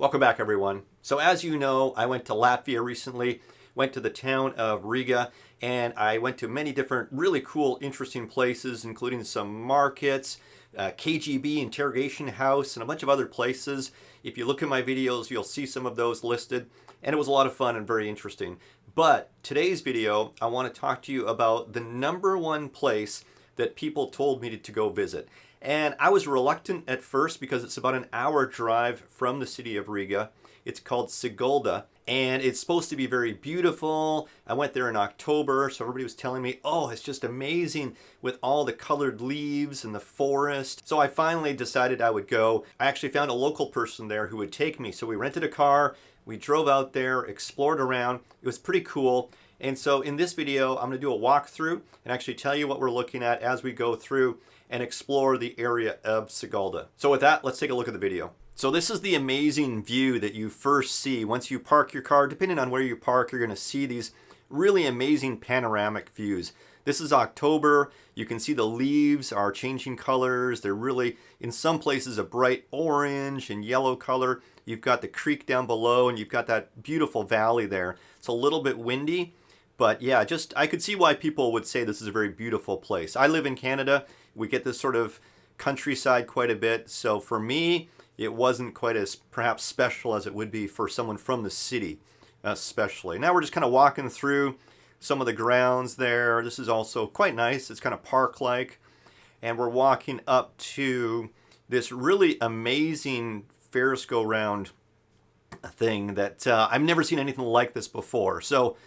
Welcome back, everyone. So as you know, I went to Latvia recently, went to the town of Riga, and I went to many different really cool, interesting places, including some markets, KGB interrogation house, and a bunch of other places. If you look at my videos, you'll see some of those listed, and it was a lot of fun and very interesting. But today's video, I want to talk to you about the #1 place that people told me to go visit. And I was reluctant at first because it's about an hour drive from the city of Riga. It's called Sigulda, and it's supposed to be very beautiful. I went there in October, so everybody was telling me, oh, it's just amazing with all the colored leaves and the forest. So I finally decided I would go. I actually found a local person there who would take me. So we rented a car, we drove out there, explored around. It was pretty cool. And so in this video, I'm going to do a walkthrough and actually tell you what we're looking at as we go through and explore the area of Sigulda. So with that, let's take a look at the video. So this is the amazing view that you first see once you park your car. Depending on where you park, you're going to see these really amazing panoramic views. This is October. You can see the leaves are changing colors. They're really, in some places, a bright orange and yellow color. You've got the creek down below, and you've got that beautiful valley there. It's a little bit windy, but yeah, just I could see why people would say this is a very beautiful place. I live in Canada. We get this sort of countryside quite a bit. So for me, it wasn't quite as perhaps special as it would be for someone from the city, especially. Now we're just kind of walking through some of the grounds there. This is also quite nice. It's kind of park-like. And we're walking up to this really amazing Ferris go-round thing that I've never seen anything like this before. So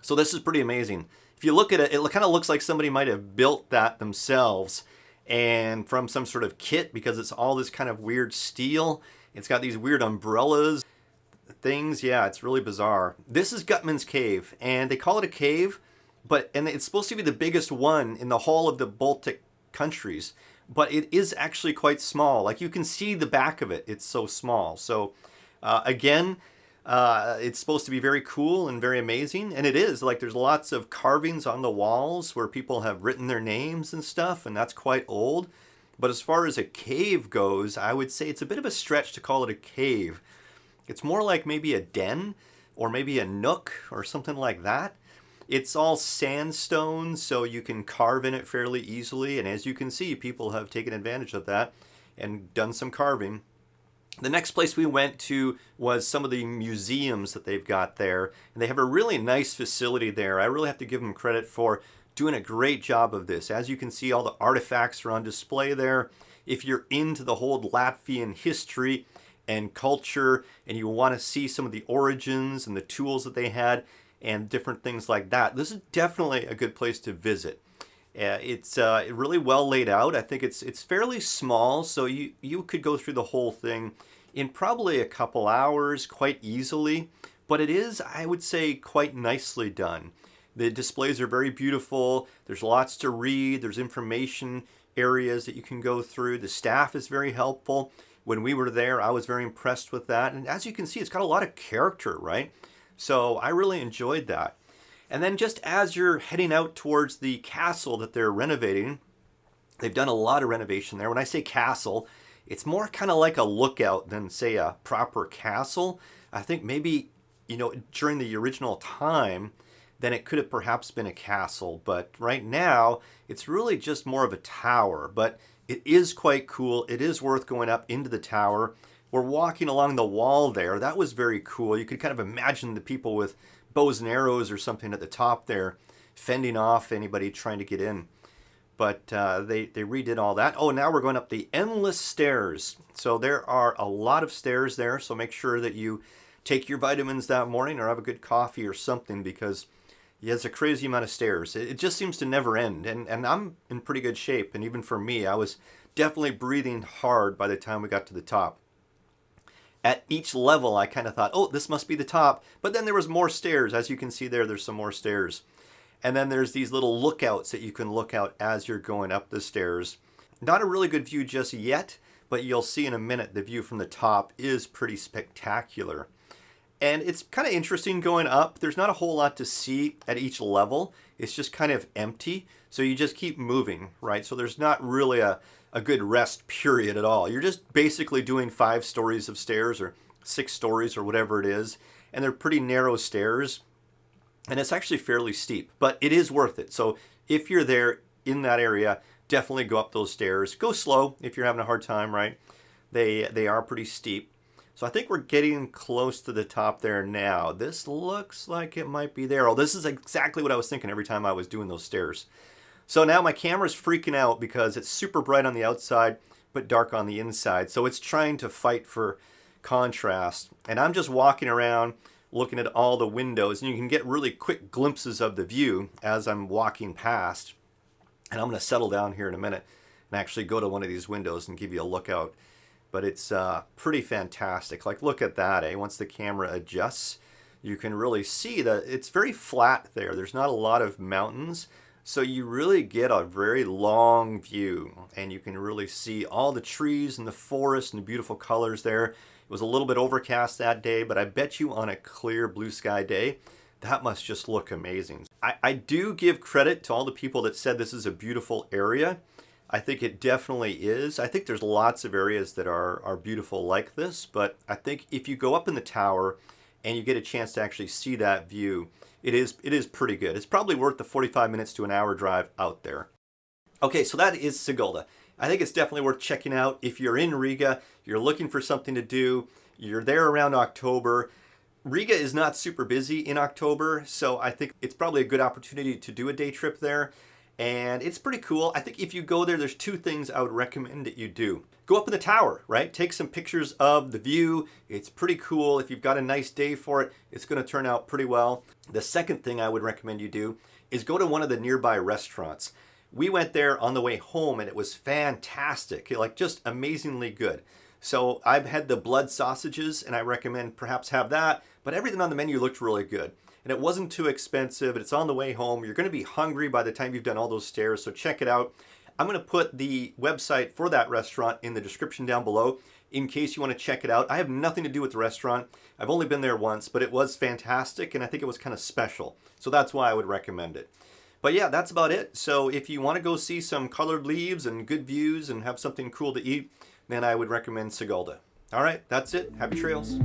this is pretty amazing. If you look at it, it kind of looks like somebody might have built that themselves and from some sort of kit, because it's all this kind of weird steel. It's got these weird umbrellas things. Yeah, it's really bizarre. This is Guttmans Cave, and they call it a cave, and it's supposed to be the biggest one in the whole of the Baltic countries, but it is actually quite small. Like, you can see the back of it. It's so small. So again, it's supposed to be very cool and very amazing, and it is. Like, there's lots of carvings on the walls where people have written their names and stuff, and that's quite old. But as far as a cave goes, I would say it's a bit of a stretch to call it a cave. It's more like maybe a den or maybe a nook or something like that. It's all sandstone, so you can carve in it fairly easily, and as you can see, people have taken advantage of that and done some carving. The next place we went to was some of the museums that they've got there. And they have a really nice facility there. I really have to give them credit for doing a great job of this. As you can see, all the artifacts are on display there. If you're into the whole Latvian history and culture, and you want to see some of the origins and the tools that they had and different things like that, this is definitely a good place to visit. It's really well laid out. I think it's fairly small, so you could go through the whole thing in probably a couple hours quite easily, but it is, I would say, quite nicely done. The displays are very beautiful. There's lots to read. There's information areas that you can go through. The staff is very helpful. When we were there, I was very impressed with that. And as you can see, it's got a lot of character, right? So I really enjoyed that. And then just as you're heading out towards the castle that they're renovating, they've done a lot of renovation there. When I say castle, it's more kind of like a lookout than, say, a proper castle. I think maybe, during the original time, then it could have perhaps been a castle. But right now, it's really just more of a tower. But it is quite cool. It is worth going up into the tower. We're walking along the wall there. That was very cool. You could kind of imagine the people with bows and arrows or something at the top there, fending off anybody trying to get in. But they redid all that. Oh, now we're going up the endless stairs. So there are a lot of stairs there, so make sure that you take your vitamins that morning or have a good coffee or something, because yeah, it's a crazy amount of stairs. It just seems to never end, and I'm in pretty good shape, and even for me, I was definitely breathing hard by the time we got to the top. At each level, I kind of thought, oh, this must be the top. But then there was more stairs. As you can see there, there's some more stairs. And then there's these little lookouts that you can look out as you're going up the stairs. Not a really good view just yet, but you'll see in a minute the view from the top is pretty spectacular. And it's kind of interesting going up. There's not a whole lot to see at each level. It's just kind of empty. So you just keep moving, right? So there's not really a a good rest period at all. You're just basically doing 5 stories of stairs or 6 stories or whatever it is, and they're pretty narrow stairs, and it's actually fairly steep, but it is worth it. So if you're there in that area, definitely go up those stairs. Go slow if you're having a hard time, right? They are pretty steep. So I think we're getting close to the top there now. This looks like it might be there. Oh, this is exactly what I was thinking every time I was doing those stairs. So now my camera's freaking out because it's super bright on the outside, but dark on the inside. So it's trying to fight for contrast. And I'm just walking around looking at all the windows, and you can get really quick glimpses of the view as I'm walking past. And I'm going to settle down here in a minute and actually go to one of these windows and give you a look out. But it's pretty fantastic. Like, look at that, eh? Once the camera adjusts, you can really see that it's very flat there. There's not a lot of mountains, so you really get a very long view, and you can really see all the trees and the forest and the beautiful colors there. It was a little bit overcast that day, but I bet you on a clear blue sky day, that must just look amazing. I do give credit to all the people that said this is a beautiful area. I think it definitely is. I think there's lots of areas that are beautiful like this, but I think if you go up in the tower and you get a chance to actually see that view, it is pretty good. It's probably worth the 45 minutes to an hour drive out there. Okay, so that is Sigulda. I think it's definitely worth checking out. If you're in Riga, you're looking for something to do, you're there around October. Riga is not super busy in October, so I think it's probably a good opportunity to do a day trip there. And it's pretty cool. I think if you go there, there's 2 things I would recommend that you do. Go up in the tower, right? Take some pictures of the view. It's pretty cool. If you've got a nice day for it, it's going to turn out pretty well. The second thing I would recommend you do is go to one of the nearby restaurants. We went there on the way home and it was fantastic, like just amazingly good. So I've had the blood sausages and I recommend perhaps have that, but everything on the menu looked really good. And it wasn't too expensive. It's on the way home. You're going to be hungry by the time you've done all those stairs, so check it out. I'm going to put the website for that restaurant in the description down below in case you want to check it out. I have nothing to do with the restaurant. I've only been there once, but it was fantastic, and I think it was kind of special. So that's why I would recommend it. But yeah, that's about it. So if you want to go see some colored leaves and good views and have something cool to eat, then I would recommend Sigulda. All right, that's it. Happy trails.